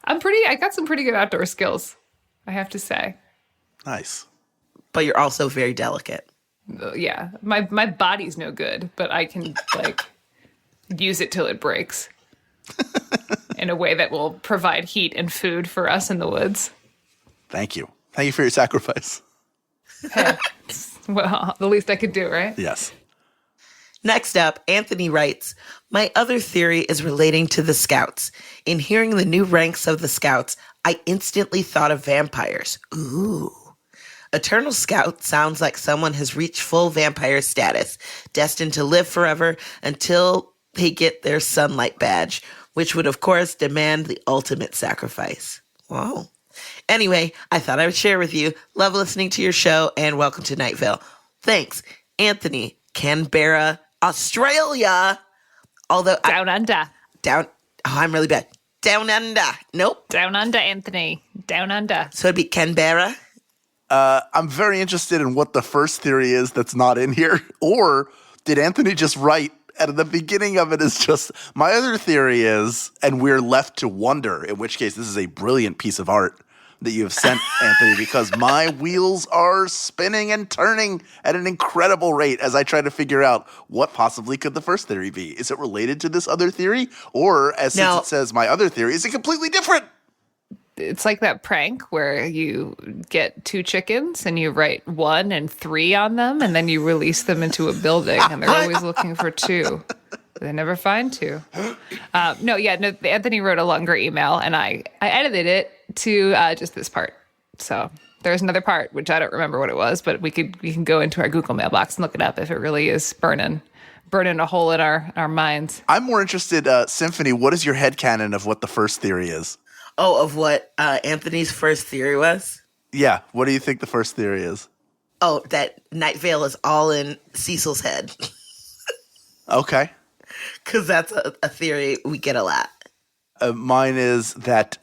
I got some pretty good outdoor skills, I have to say. Nice. But you're also very delicate. Yeah. My body's no good, but I can like use it till it breaks in a way that will provide heat and food for us in the woods. Thank you. Thank you for your sacrifice. Hey, well, the least I could do, right? Yes. Next up, Anthony writes, my other theory is relating to the Scouts. In hearing the new ranks of the Scouts, I instantly thought of vampires. Ooh. Eternal Scout sounds like someone has reached full vampire status, destined to live forever until they get their sunlight badge, which would, of course, demand the ultimate sacrifice. Wow. Anyway, I thought I would share with you. Love listening to your show, and welcome to Night Vale. Thanks, Anthony, Canberra, Australia. Although Down under. I'm really bad. Down under. Nope. Down under, Anthony. Down under. So it'd be Canberra. I'm very interested in what the first theory is that's not in here. Or did Anthony just write at the beginning of it is just, my other theory is, and we're left to wonder, in which case this is a brilliant piece of art that you have sent, Anthony, because my wheels are spinning and turning at an incredible rate as I try to figure out what possibly could the first theory be. Is it related to this other theory? Or, since it says my other theory, is it completely different? It's like that prank where you get 2 chickens and you write 1 and 3 on them, and then you release them into a building, and they're always looking for 2. They never find 2. Anthony wrote a longer email, and I edited it to just this part. So there's another part, which I don't remember what it was, but we can go into our Google mailbox and look it up if it really is burning a hole in our minds. I'm more interested, Symphony, what is your headcanon of what the first theory is? Oh, of what Anthony's first theory was? Yeah, what do you think the first theory is? Oh, that Night Vale is all in Cecil's head. Okay. Because that's a theory we get a lot. Mine is that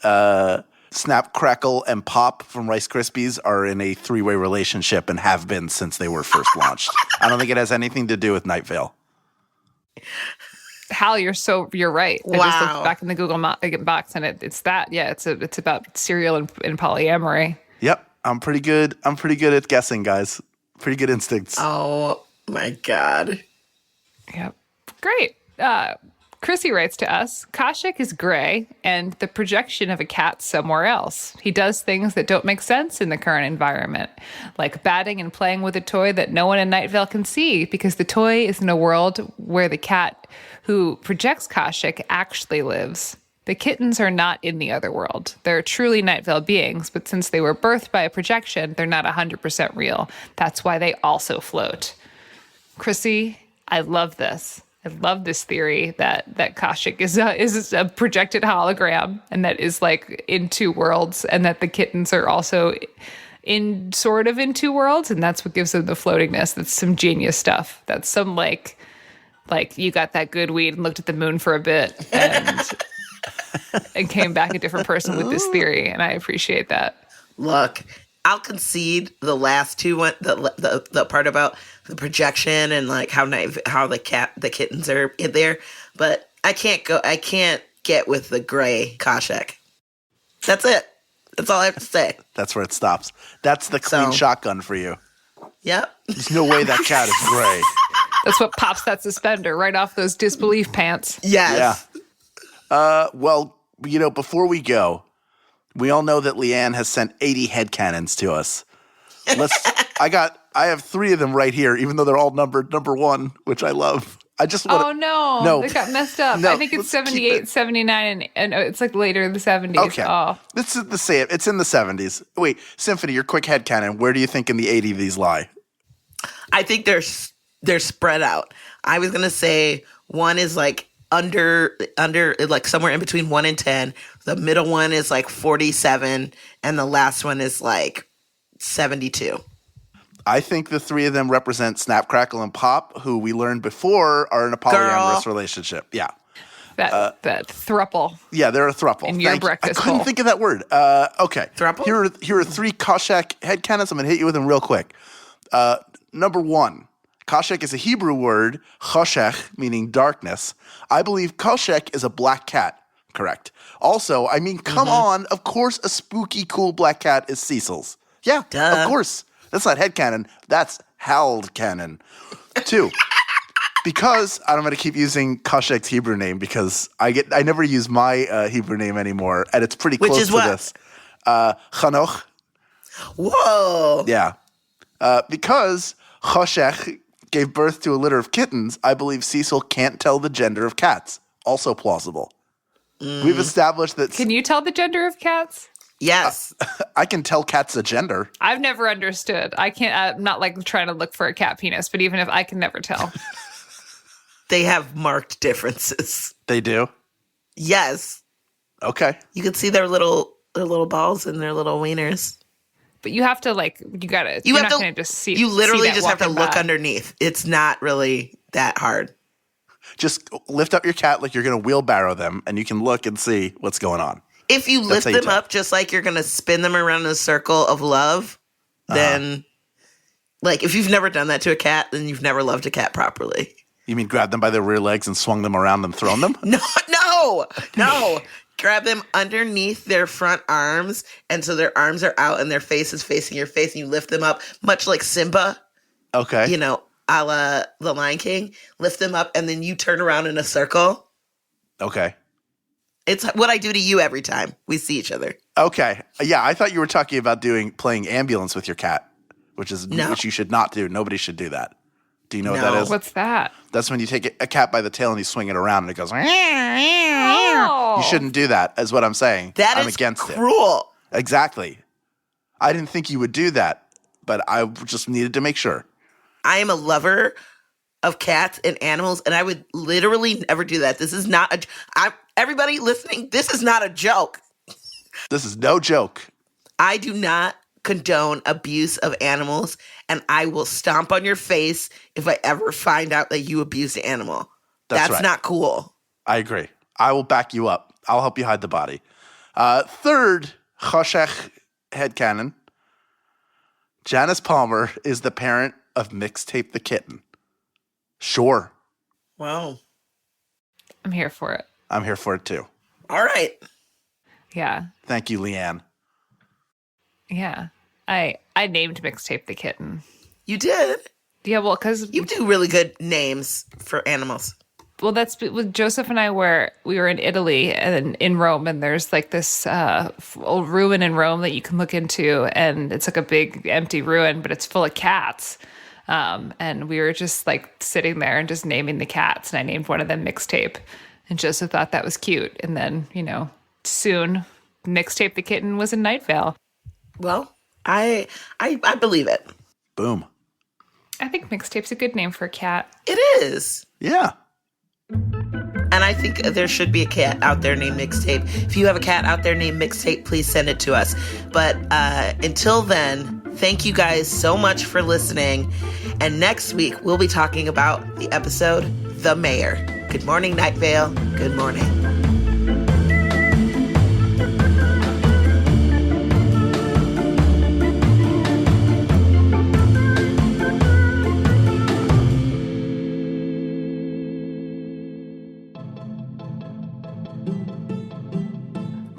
Snap, Crackle, and Pop from Rice Krispies are in a 3-way relationship and have been since they were first launched. I don't think it has anything to do with Night Vale. Hal, you're right. Wow. I just looked back in the Google box, and it's that. Yeah, it's about cereal and polyamory. Yep, I'm pretty good at guessing, guys. Pretty good instincts. Oh my god. Yep, great. Chrissy writes to us, Koscheck is gray and the projection of a cat somewhere else. He does things that don't make sense in the current environment, like batting and playing with a toy that no one in Night Vale can see because the toy is in a world where the cat who projects Koscheck actually lives. The kittens are not in the other world. They're truly Night Vale beings, but since they were birthed by a projection, they're not 100% real. That's why they also float. Chrissy, I love this. I love this theory that Koscheck is a projected hologram and that is like in two worlds, and that the kittens are also in two worlds, and that's what gives them the floatingness. That's some genius stuff. That's some like you got that good weed and looked at the moon for a bit and came back a different person with this theory, and I appreciate that. Look, I'll concede the last two the part about the projection and like how the kittens are in there, but I can't get with the gray Koscheck. That's it. That's all I have to say. That's where it stops. That's the clean shotgun for you. Yep. There's no way that cat is gray. That's what pops that suspender right off those disbelief pants. Yes. Yeah. Well, before we go, we all know that Leanne has sent 80 headcanons to us. I have 3 of them right here, even though they're all numbered number 1, which I love. I just want Oh, no. They got messed up. No, I think it's 78, 79, and it's like later in the 70s. Okay. Oh. This is the same. It's in the 70s. Wait, Symphony, your quick headcanon. Where do you think in the 80 of these lie? I think they're spread out. I was going to say one is like under like somewhere in between 1 and 10. The middle one is like 47, and the last one is like 72. I think the 3 of them represent Snap, Crackle, and Pop, who we learned before are in a polyamorous relationship. Yeah. That thruple. Yeah, they're a thruple. In your breakfast I couldn't bowl. think of that word. Okay. Thruple? Here are 3 Koscheck headcanons. I'm going to hit you with them real quick. Number 1. Koscheck is a Hebrew word, Koscheck, meaning darkness. I believe Koscheck is a black cat. Correct. Also, come on. Of course, a spooky, cool black cat is Cecil's. Yeah, Duh. Of course. That's not headcanon. That's held canon. 2. Because I'm going to keep using Koscheck's Hebrew name because I never use my Hebrew name anymore, and it's pretty close to this. Chanoch. Whoa. Yeah. Because Koscheck gave birth to a litter of kittens, I believe Cecil can't tell the gender of cats. Also plausible. We've established that. Can you tell the gender of cats? Yes. I can tell cats a gender. I've never understood. I can't. I'm not like trying to look for a cat penis, but even if I can never tell. They have marked differences. They do? Yes. Okay. You can see their little balls and their little wieners. But you have to you're not going to just see. You literally see that just have to walking look by. underneath. It's not really that hard. Just lift up your cat like you're going to wheelbarrow them, and you can look and see what's going on. If you lift them up just like you're going to spin them around in a circle of love, then, like, if you've never done that to a cat, then you've never loved a cat properly. You mean grab them by their rear legs and swung them around and thrown them? No. Grab them underneath their front arms, and so their arms are out and their face is facing your face, and you lift them up, much like Simba. Okay. A la The Lion King. Lift them up, and then you turn around in a circle. Okay. It's what I do to you every time we see each other. Okay. Yeah, I thought you were talking about playing ambulance with your cat, which you should not do. Nobody should do that. Do you know what that is? What's that? That's when you take a cat by the tail and you swing it around and it goes. Oh. You shouldn't do that, is what I'm saying. I'm against cruel. It. Exactly. I didn't think you would do that, but I just needed to make sure. I am a lover of cats and animals, and I would literally never do that. This is not everybody listening, this is not a joke. This is no joke. I do not condone abuse of animals, and I will stomp on your face if I ever find out that you abused an animal. That's right. Not cool. I agree. I will back you up. I'll help you hide the body. Third, Koscheck headcanon. Janice Palmer is the parent of Mixtape the Kitten. Sure. Wow. I'm here for it. I'm here for it too. All right. Yeah. Thank you, Leanne. Yeah. I named Mixtape the Kitten. You did? Yeah, well, because you do really good names for animals. Well, that's with Joseph and I we were in Italy and in Rome, and there's like this old ruin in Rome that you can look into, and it's like a big empty ruin, but it's full of cats. And we were just like sitting there and just naming the cats, and I named one of them Mixtape. And Joseph thought that was cute. And then, soon Mixtape the Kitten was in Night Vale. Well, I believe it. Boom. I think Mixtape's a good name for a cat. It is. Yeah. And I think there should be a cat out there named Mixtape. If you have a cat out there named Mixtape, please send it to us. But until then, thank you guys so much for listening. And next week, we'll be talking about the episode, The Mayor. Good morning, Night Vale. Good morning.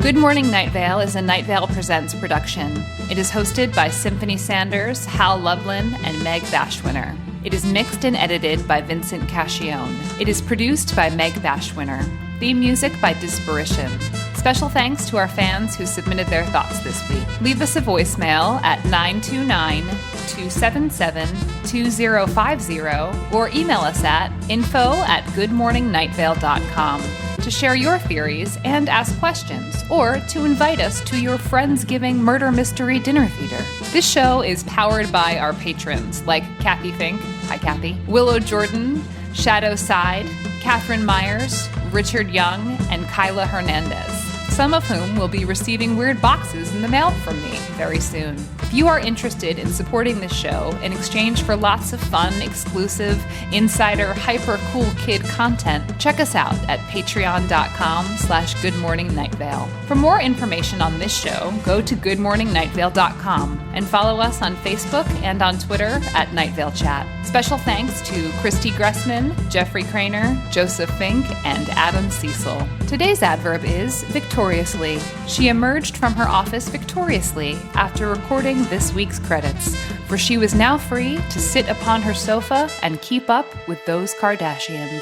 Good Morning Night Vale is a Night Vale Presents production. It is hosted by Symphony Sanders, Hal Lublin, and Meg Bashwiner. It is mixed and edited by Vincent Cacchione. It is produced by Meg Bashwiner. Theme music by Disparition. Special thanks to our fans who submitted their thoughts this week. Leave us a voicemail at 929-277-2050 or email us at info@goodmorningnightVale.com to share your theories and ask questions, or to invite us to your Friendsgiving murder mystery dinner theater. This show is powered by our patrons like Kathy Fink, hi Kathy, Willow Jordan, Shadow Side, Catherine Myers, Richard Young, and Kyla Hernandez, some of whom will be receiving weird boxes in the mail from me very soon. If you are interested in supporting this show in exchange for lots of fun, exclusive, insider, hyper-cool kid content, check us out at patreon.com/goodmorningnightVale. For more information on this show, go to goodmorningnightVale.com and follow us on Facebook and on Twitter at Night Vale Chat. Special thanks to Christy Gressman, Jeffrey Craner, Joseph Fink, and Adam Cecil. Today's adverb is victoriously. She emerged from her office victoriously after recording this week's credits, for she was now free to sit upon her sofa and keep up with those Kardashians.